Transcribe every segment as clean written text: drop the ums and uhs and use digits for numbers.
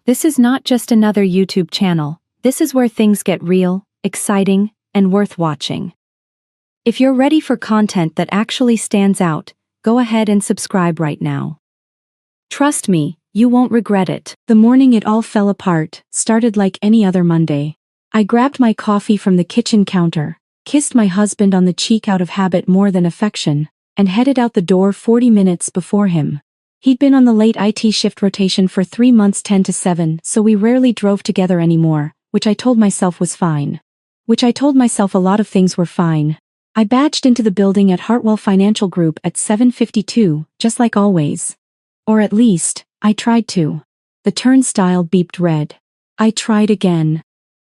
This is not just another YouTube channel. This is where things get real, exciting, and worth watching. If you're ready for content that actually stands out, go ahead and subscribe right now. Trust me, you won't regret it. The morning it all fell apart started like any other Monday. I grabbed my coffee from the kitchen counter, kissed my husband on the cheek out of habit more than affection, and headed out the door 40 minutes before him. He'd been on the late IT shift rotation for 3 months 10 to 7, so we rarely drove together anymore, which I told myself was fine. Which I told myself a lot of things were fine. I badged into the building at Hartwell Financial Group at 7:52, just like always. Or at least, I tried to. The turnstile beeped red. I tried again.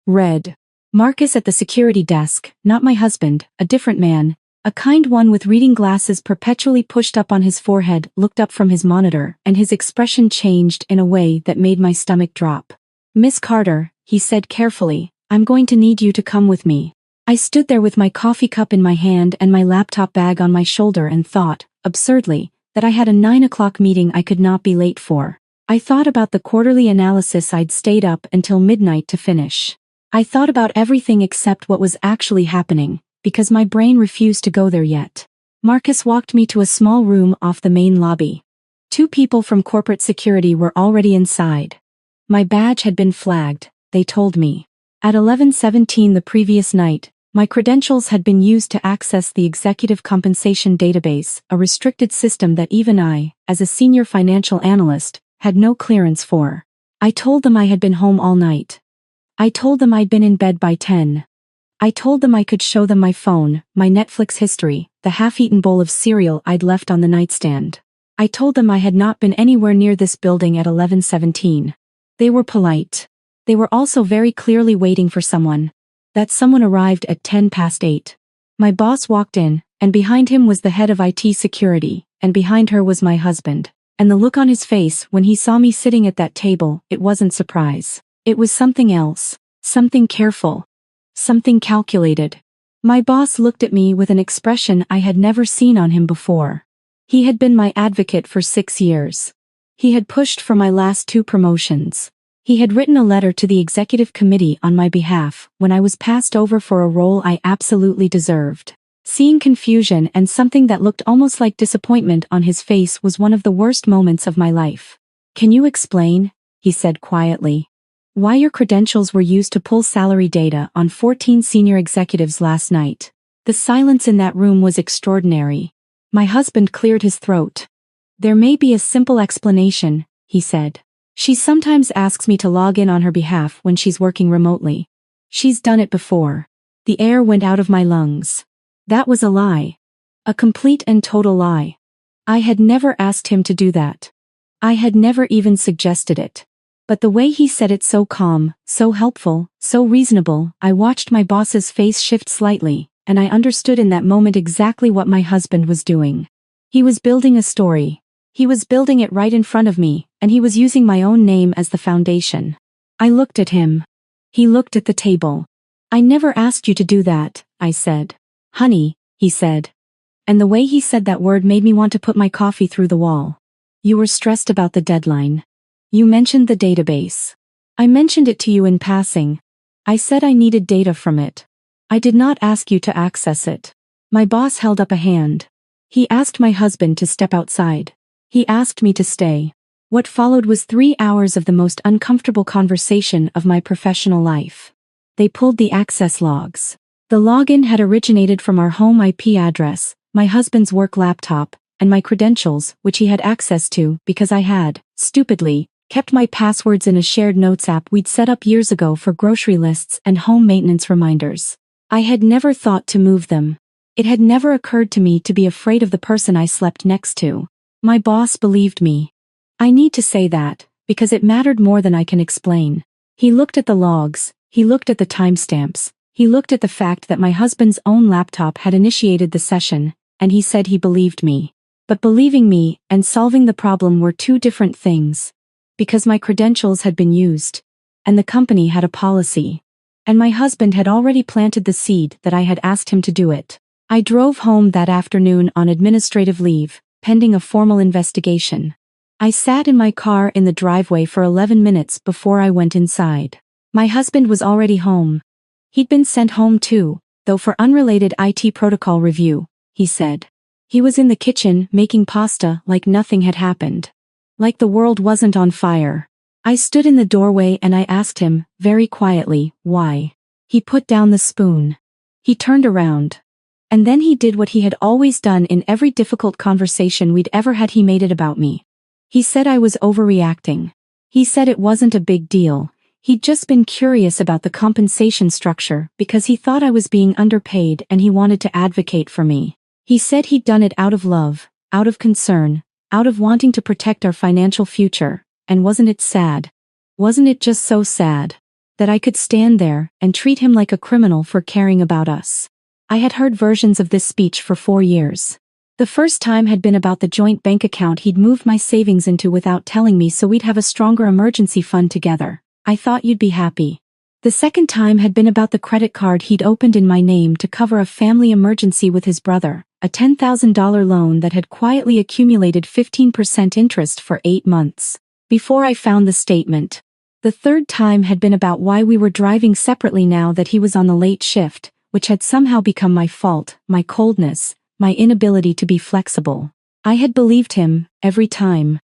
Red. Marcus at the security desk, not my husband, a different man, a kind one with reading glasses perpetually pushed up on his forehead, looked up from his monitor, and his expression changed in a way that made my stomach drop. "Miss Carter," he said carefully, "I'm going to need you to come with me." I stood there with my coffee cup in my hand and my laptop bag on my shoulder and thought, absurdly, that I had a 9 o'clock meeting I could not be late for. I thought about the quarterly analysis I'd stayed up until midnight to finish. I thought about everything except what was actually happening, because my brain refused to go there yet. Marcus walked me to a small room off the main lobby. 2 people from corporate security were already inside. My badge had been flagged, they told me. At 11:17 the previous night, my credentials had been used to access the executive compensation database, a restricted system that even I, as a senior financial analyst, had no clearance for. I told them I had been home all night. I told them I'd been in bed by 10. I told them I could show them my phone, my Netflix history, the half-eaten bowl of cereal I'd left on the nightstand. I told them I had not been anywhere near this building at 11:17. They were polite. They were also very clearly waiting for someone. That someone arrived at 8:10. My boss walked in, and behind him was the head of IT security, and behind her was my husband. And the look on his face when he saw me sitting at that table, it wasn't surprise. It was something else. Something careful. Something calculated. My boss looked at me with an expression I had never seen on him before. He had been my advocate for 6 years. He had pushed for my last 2 promotions. He had written a letter to the executive committee on my behalf when I was passed over for a role I absolutely deserved. Seeing confusion and something that looked almost like disappointment on his face was one of the worst moments of my life. "Can you explain," he said quietly, "why your credentials were used to pull salary data on 14 senior executives last night?" The silence in that room was extraordinary. My husband cleared his throat. "There may be a simple explanation," he said. "She sometimes asks me to log in on her behalf when she's working remotely. She's done it before." The air went out of my lungs. That was a lie. A complete and total lie. I had never asked him to do that. I had never even suggested it. But the way he said it, so calm, so helpful, so reasonable, I watched my boss's face shift slightly, and I understood in that moment exactly what my husband was doing. He was building a story. He was building it right in front of me, and he was using my own name as the foundation. I looked at him. He looked at the table. "I never asked you to do that," I said. "Honey," he said. And the way he said that word made me want to put my coffee through the wall. "You were stressed about the deadline. You mentioned the database. I mentioned it to you in passing. I said I needed data from it. I did not ask you to access it." My boss held up a hand. He asked my husband to step outside. He asked me to stay. What followed was 3 hours of the most uncomfortable conversation of my professional life. They pulled the access logs. The login had originated from our home IP address, my husband's work laptop, and my credentials, which he had access to because I had, stupidly, kept my passwords in a shared notes app we'd set up years ago for grocery lists and home maintenance reminders. I had never thought to move them. It had never occurred to me to be afraid of the person I slept next to. My boss believed me. I need to say that, because it mattered more than I can explain. He looked at the logs, he looked at the timestamps, he looked at the fact that my husband's own laptop had initiated the session, and he said he believed me. But believing me and solving the problem were 2 different things. Because my credentials had been used, and the company had a policy. And my husband had already planted the seed that I had asked him to do it. I drove home that afternoon on administrative leave, pending a formal investigation. I sat in my car in the driveway for 11 minutes before I went inside. My husband was already home. He'd been sent home too, though for unrelated IT protocol review, he said. He was in the kitchen making pasta like nothing had happened. Like the world wasn't on fire. I stood in the doorway and I asked him, very quietly, why. He put down the spoon. He turned around. And then he did what he had always done in every difficult conversation we'd ever had. He made it about me. He said I was overreacting. He said it wasn't a big deal. He'd just been curious about the compensation structure because he thought I was being underpaid and he wanted to advocate for me. He said he'd done it out of love, out of concern, out of wanting to protect our financial future, and wasn't it sad? Wasn't it just so sad? That I could stand there and treat him like a criminal for caring about us. I had heard versions of this speech for 4 years. The first time had been about the joint bank account he'd moved my savings into without telling me so we'd have a stronger emergency fund together. I thought you'd be happy. The second time had been about the credit card he'd opened in my name to cover a family emergency with his brother, a $10,000 loan that had quietly accumulated 15% interest for 8 months. Before I found the statement. The third time had been about why we were driving separately now that he was on the late shift, which had somehow become my fault, my coldness, my inability to be flexible. I had believed him, every time.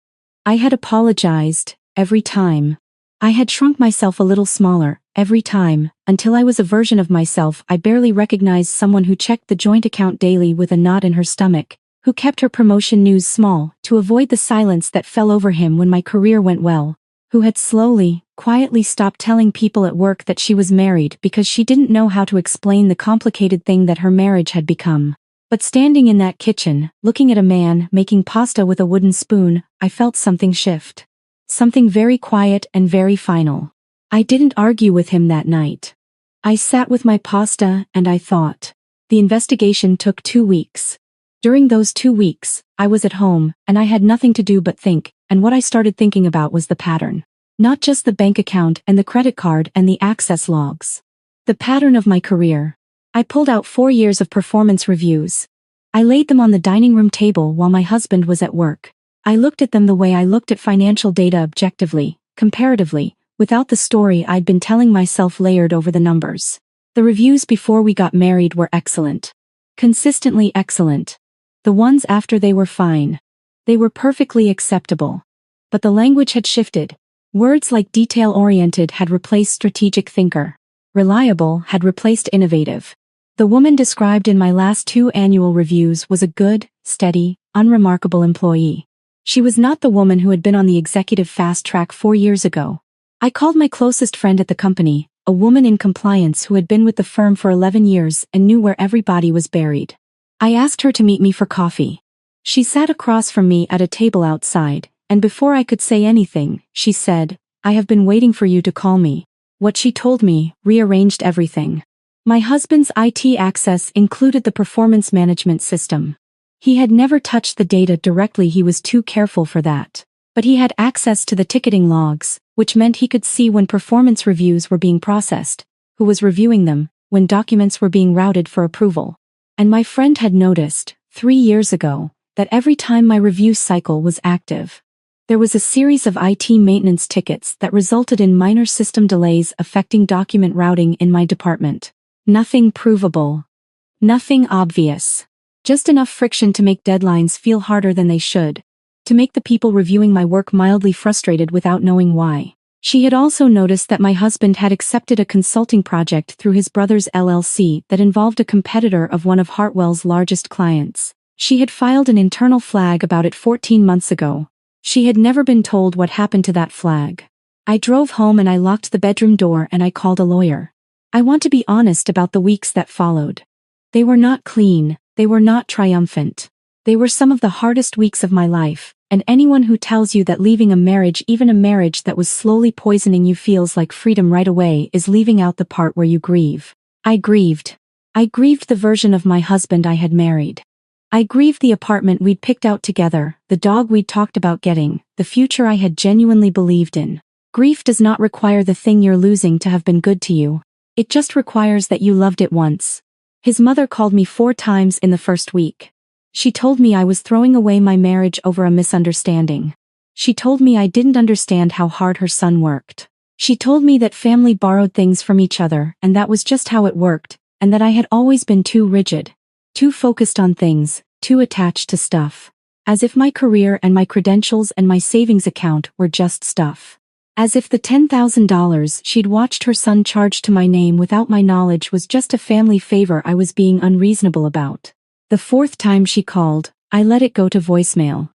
I had apologized, every time. I had shrunk myself a little smaller, every time, until I was a version of myself I barely recognized, someone who checked the joint account daily with a knot in her stomach, who kept her promotion news small to avoid the silence that fell over him when my career went well, who had slowly, quietly stopped telling people at work that she was married because she didn't know how to explain the complicated thing that her marriage had become. But standing in that kitchen, looking at a man making pasta with a wooden spoon, I felt something shift. Something very quiet and very final. I didn't argue with him that night. I sat with my pasta and I thought. The investigation took 2 weeks. During those 2 weeks, I was at home, and I had nothing to do but think, and what I started thinking about was the pattern. Not just the bank account and the credit card and the access logs. The pattern of my career. I pulled out 4 years of performance reviews. I laid them on the dining room table while my husband was at work. I looked at them the way I looked at financial data, objectively, comparatively, without the story I'd been telling myself layered over the numbers. The reviews before we got married were excellent. Consistently excellent. The ones after, they were fine. They were perfectly acceptable. But the language had shifted. Words like detail-oriented had replaced strategic thinker. Reliable had replaced innovative. The woman described in my last 2 annual reviews was a good, steady, unremarkable employee. She was not the woman who had been on the executive fast track 4 years ago. I called my closest friend at the company, a woman in compliance who had been with the firm for 11 years and knew where everybody was buried. I asked her to meet me for coffee. She sat across from me at a table outside, and before I could say anything, she said, "I have been waiting for you to call me." What she told me rearranged everything. My husband's IT access included the performance management system. He had never touched the data directly, he was too careful for that. But he had access to the ticketing logs, which meant he could see when performance reviews were being processed, who was reviewing them, when documents were being routed for approval. And my friend had noticed, 3 years ago, that every time my review cycle was active, there was a series of IT maintenance tickets that resulted in minor system delays affecting document routing in my department. Nothing provable. Nothing obvious. Just enough friction to make deadlines feel harder than they should. To make the people reviewing my work mildly frustrated without knowing why. She had also noticed that my husband had accepted a consulting project through his brother's LLC that involved a competitor of one of Hartwell's largest clients. She had filed an internal flag about it 14 months ago. She had never been told what happened to that flag. I drove home and I locked the bedroom door and I called a lawyer. I want to be honest about the weeks that followed. They were not clean, they were not triumphant. They were some of the hardest weeks of my life, and anyone who tells you that leaving a marriage, even a marriage that was slowly poisoning you, feels like freedom right away is leaving out the part where you grieve. I grieved. I grieved the version of my husband I had married. I grieved the apartment we'd picked out together, the dog we'd talked about getting, the future I had genuinely believed in. Grief does not require the thing you're losing to have been good to you. It just requires that you loved it once. His mother called me 4 times in the first week. She told me I was throwing away my marriage over a misunderstanding. She told me I didn't understand how hard her son worked. She told me that family borrowed things from each other and that was just how it worked, and that I had always been too rigid. Too focused on things, too attached to stuff. As if my career and my credentials and my savings account were just stuff. As if the $10,000 she'd watched her son charge to my name without my knowledge was just a family favor I was being unreasonable about. The fourth time she called, I let it go to voicemail.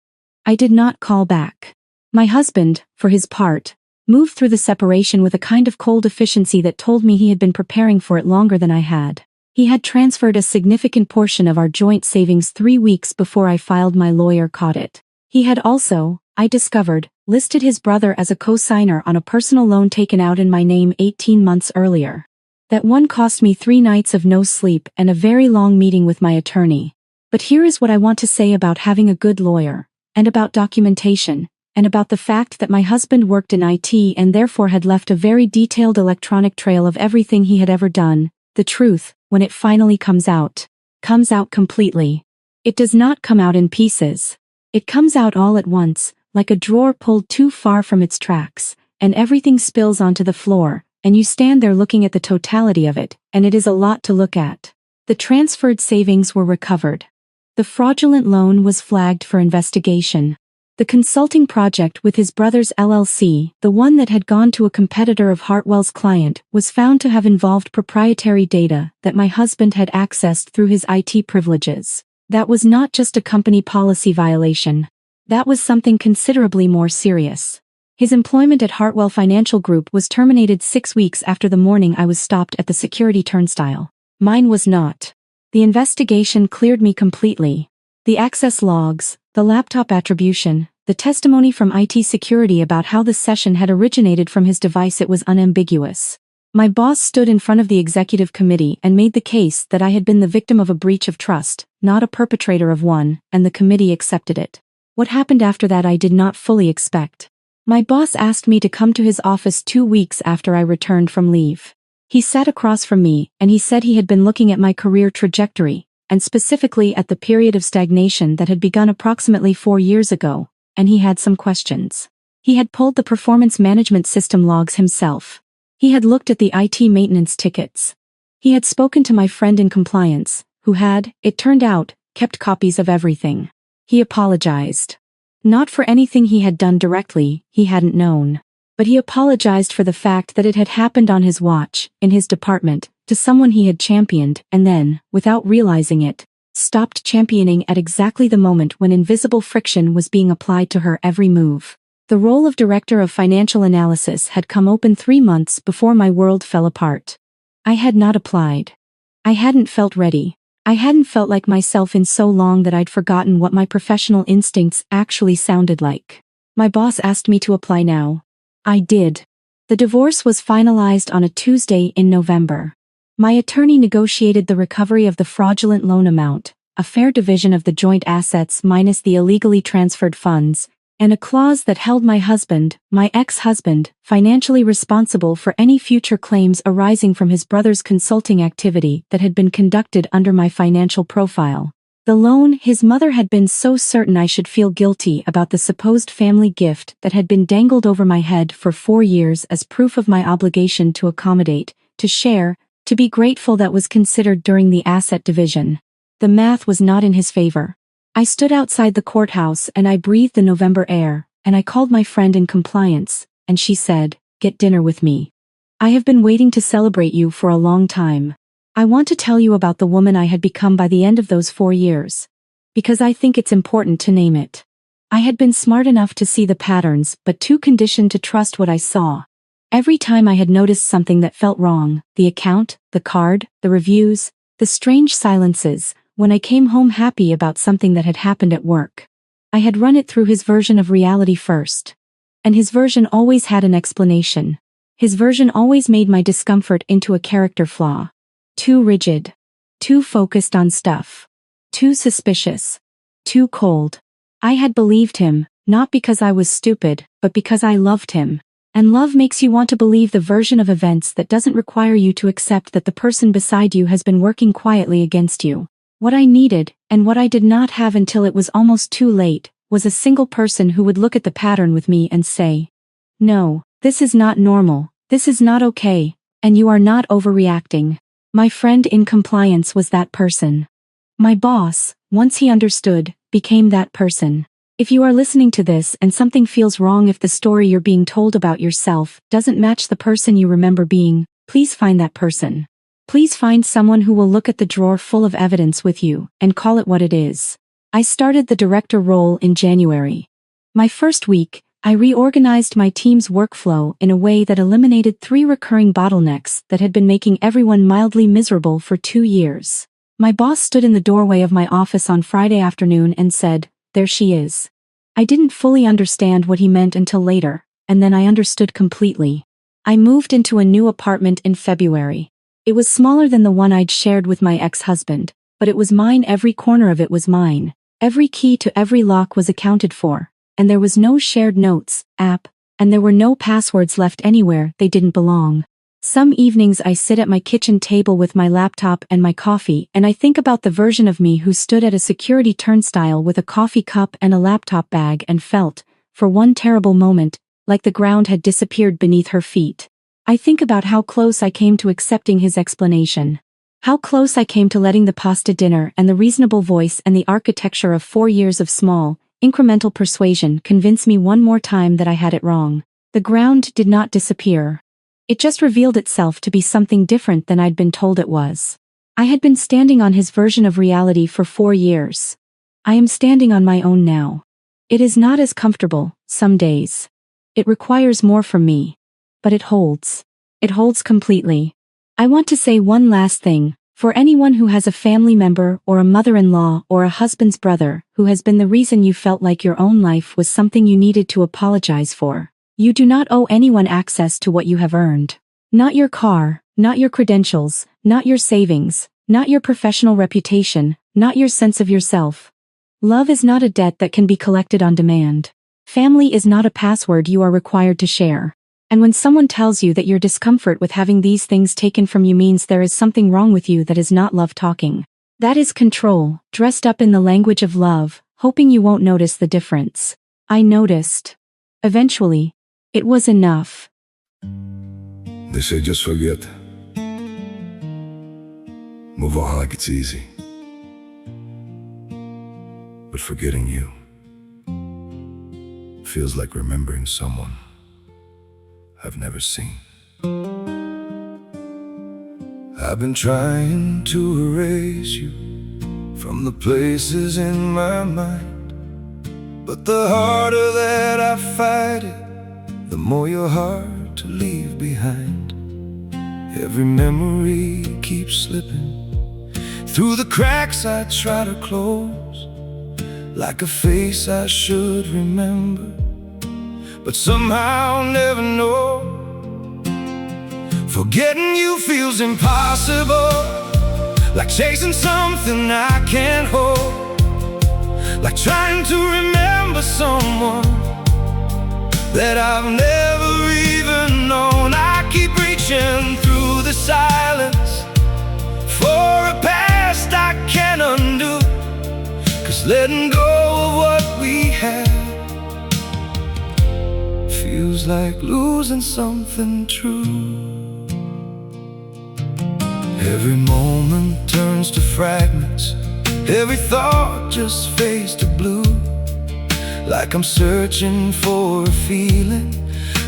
I did not call back. My husband, for his part, moved through the separation with a kind of cold efficiency that told me he had been preparing for it longer than I had. He had transferred a significant portion of our joint savings 3 weeks before I filed my lawyer caught it. He had also, I discovered, listed his brother as a co-signer on a personal loan taken out in my name 18 months earlier. That one cost me 3 nights of no sleep and a very long meeting with my attorney. But here is what I want to say about having a good lawyer, and about documentation, and about the fact that my husband worked in IT and therefore had left a very detailed electronic trail of everything he had ever done. The truth, when it finally comes out completely. It does not come out in pieces. It comes out all at once, like a drawer pulled too far from its tracks, and everything spills onto the floor, and you stand there looking at the totality of it, and it is a lot to look at. The transferred savings were recovered. The fraudulent loan was flagged for investigation. The consulting project with his brother's LLC, the one that had gone to a competitor of Hartwell's client, was found to have involved proprietary data that my husband had accessed through his IT privileges. That was not just a company policy violation. That was something considerably more serious. His employment at Hartwell Financial Group was terminated 6 weeks after the morning I was stopped at the security turnstile. Mine was not. The investigation cleared me completely. The access logs, the laptop attribution, the testimony from IT security about how the session had originated from his device, it was unambiguous. My boss stood in front of the executive committee and made the case that I had been the victim of a breach of trust, not a perpetrator of one, and the committee accepted it. What happened after that I did not fully expect. My boss asked me to come to his office 2 weeks after I returned from leave. He sat across from me and he said he had been looking at my career trajectory, and specifically at the period of stagnation that had begun approximately 4 years ago, and he had some questions. He had pulled the performance management system logs himself. He had looked at the IT maintenance tickets. He had spoken to my friend in compliance, who had, it turned out, kept copies of everything. He apologized. Not for anything he had done directly, he hadn't known. But he apologized for the fact that it had happened on his watch, in his department, to someone he had championed, and then, without realizing it, stopped championing at exactly the moment when invisible friction was being applied to her every move. The role of Director of Financial Analysis had come open 3 months before my world fell apart. I had not applied. I hadn't felt ready. I hadn't felt like myself in so long that I'd forgotten what my professional instincts actually sounded like. My boss asked me to apply now. I did. The divorce was finalized on a Tuesday in November. My attorney negotiated the recovery of the fraudulent loan amount, a fair division of the joint assets minus the illegally transferred funds, and a clause that held my husband, my ex-husband, financially responsible for any future claims arising from his brother's consulting activity that had been conducted under my financial profile. The loan, his mother had been so certain I should feel guilty about the supposed family gift that had been dangled over my head for 4 years as proof of my obligation to accommodate, to share, to be grateful, that was considered during the asset division. The math was not in his favor. I stood outside the courthouse and I breathed the November air, and I called my friend in compliance, and she said, "Get dinner with me. I have been waiting to celebrate you for a long time. I want to tell you about the woman I had become by the end of those 4 years. Because I think it's important to name it. I had been smart enough to see the patterns but too conditioned to trust what I saw. Every time I had noticed something that felt wrong, the account, the card, the reviews, the strange silences, when I came home happy about something that had happened at work. I had run it through his version of reality first. And his version always had an explanation. His version always made my discomfort into a character flaw. Too rigid. Too focused on stuff. Too suspicious. Too cold. I had believed him, not because I was stupid, but because I loved him. And love makes you want to believe the version of events that doesn't require you to accept that the person beside you has been working quietly against you. What I needed, and what I did not have until it was almost too late, was a single person who would look at the pattern with me and say, "No, this is not normal, this is not okay, and you are not overreacting." My friend in compliance was that person. My boss, once he understood, became that person. If you are listening to this and something feels wrong, if the story you're being told about yourself doesn't match the person you remember being, please find that person. Please find someone who will look at the drawer full of evidence with you and call it what it is. I started the director role in January. My first week, I reorganized my team's workflow in a way that eliminated 3 recurring bottlenecks that had been making everyone mildly miserable for 2 years. My boss stood in the doorway of my office on Friday afternoon and said, "There she is." I didn't fully understand what he meant until later, and then I understood completely. I moved into a new apartment in February. It was smaller than the one I'd shared with my ex-husband, but it was mine. Every corner of it was mine. Every key to every lock was accounted for, and there was no shared notes app, and there were no passwords left anywhere they didn't belong. Some evenings I sit at my kitchen table with my laptop and my coffee, and I think about the version of me who stood at a security turnstile with a coffee cup and a laptop bag and felt, for one terrible moment, like the ground had disappeared beneath her feet. I think about how close I came to accepting his explanation. How close I came to letting the pasta dinner and the reasonable voice and the architecture of 4 years of small, incremental persuasion convince me one more time that I had it wrong. The ground did not disappear. It just revealed itself to be something different than I'd been told it was. I had been standing on his version of reality for 4 years. I am standing on my own now. It is not as comfortable, some days. It requires more from me. But it holds. It holds completely. I want to say one last thing. For anyone who has a family member or a mother-in-law or a husband's brother who has been the reason you felt like your own life was something you needed to apologize for, you do not owe anyone access to what you have earned. Not your car, not your credentials, not your savings, not your professional reputation, not your sense of yourself. Love is not a debt that can be collected on demand. Family is not a password you are required to share. And when someone tells you that your discomfort with having these things taken from you means there is something wrong with you, that is not love talking. That is control, dressed up in the language of love, hoping you won't notice the difference. I noticed. Eventually. It was enough. They say just forget. Move on like it's easy. But forgetting you feels like remembering someone I've never seen. I've been trying to erase you from the places in my mind, but the harder that I fight it, the more you're hard to leave behind. Every memory keeps slipping through the cracks I try to close, like a face I should remember, but somehow never know. Forgetting you feels impossible, like chasing something I can't hold, like trying to remember someone that I've never even known. I keep reaching through the silence for a past I can't undo, 'cause letting go of what we had feels like losing something true. Every moment turns to fragments, every thought just fades to blue, like I'm searching for a feeling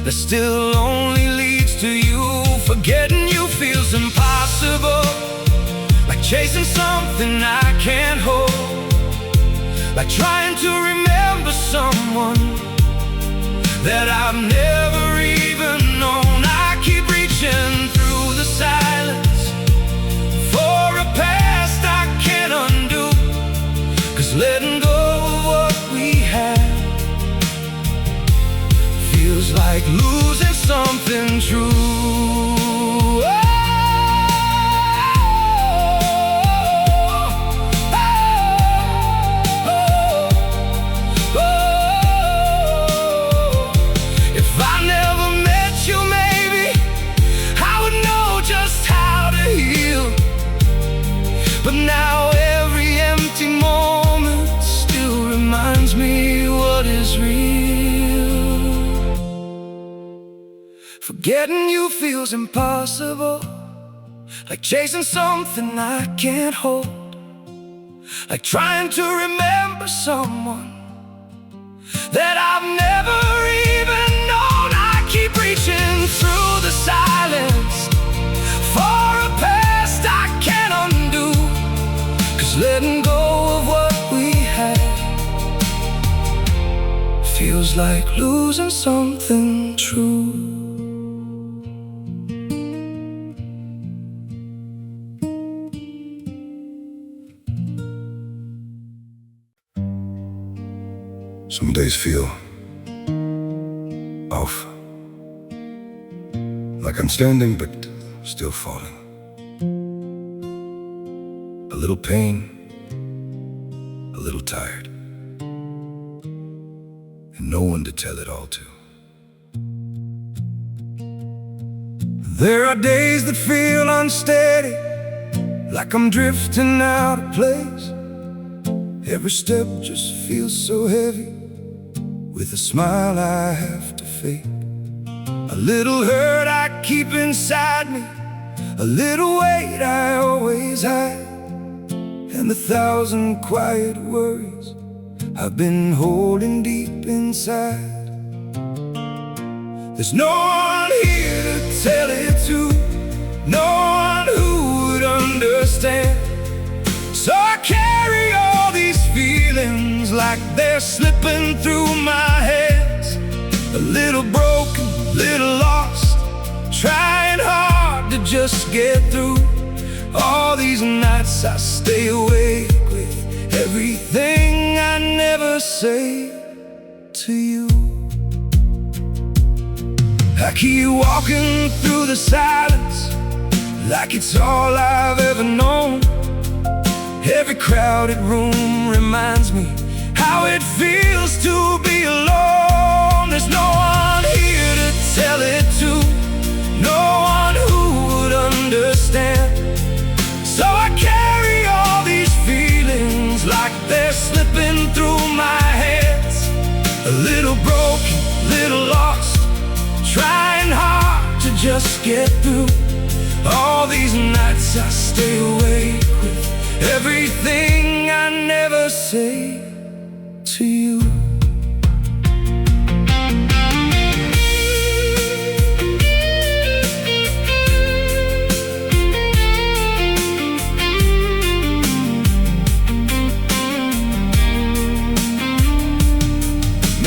that still only leads to you. Forgetting you feels impossible, like chasing something I can't hold, like trying to remember someone that I've never even known. I keep reaching through the silence for a past I can't undo, 'cause letting go of what we had feels like losing something true. If I never Forgetting you feels impossible, like chasing something I can't hold, like trying to remember someone that I've never even known. I keep reaching through the silence for a past I can't undo, 'cause letting go of what we had feels like losing something true. Some days feel off, like I'm standing but still falling. A little pain, a little tired, and no one to tell it all to. There are days that feel unsteady, like I'm drifting out of place. Every step just feels so heavy, with a smile I have to fake. A little hurt I keep inside me, a little weight I always hide, and 1,000 quiet worries I've been holding deep inside. There's no one here to tell it to, no one who would understand. So I carry all these feelings like they're slipping through my hands. A little broken, little lost, trying hard to just get through. All these nights I stay awake with everything I never say to you. I keep walking through the silence like it's all I've ever known. Every crowded room reminds me how it feels to be alone. There's no one here to tell it to, no one who would understand. So I carry all these feelings like they're slipping through my hands. A little broken, little lost, trying hard to just get through. All these nights I stay awake with everything I never say to you.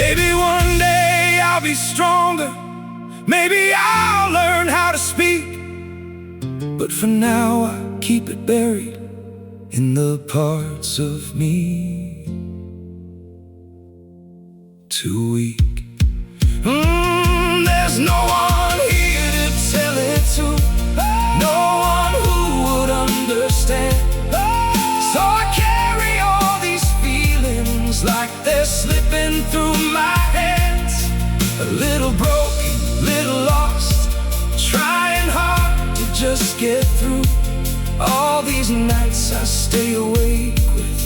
Maybe one day I'll be stronger, maybe I'll learn how to speak, but for now I keep it buried in the parts of me too weak. There's no one here to tell it to, no one who would understand. So I carry all these feelings like they're slipping through my hands. A little broken, little lost, trying hard to just get through. All these nights I stay awake with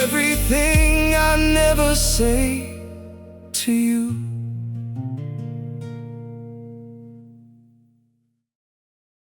everything I never say to you.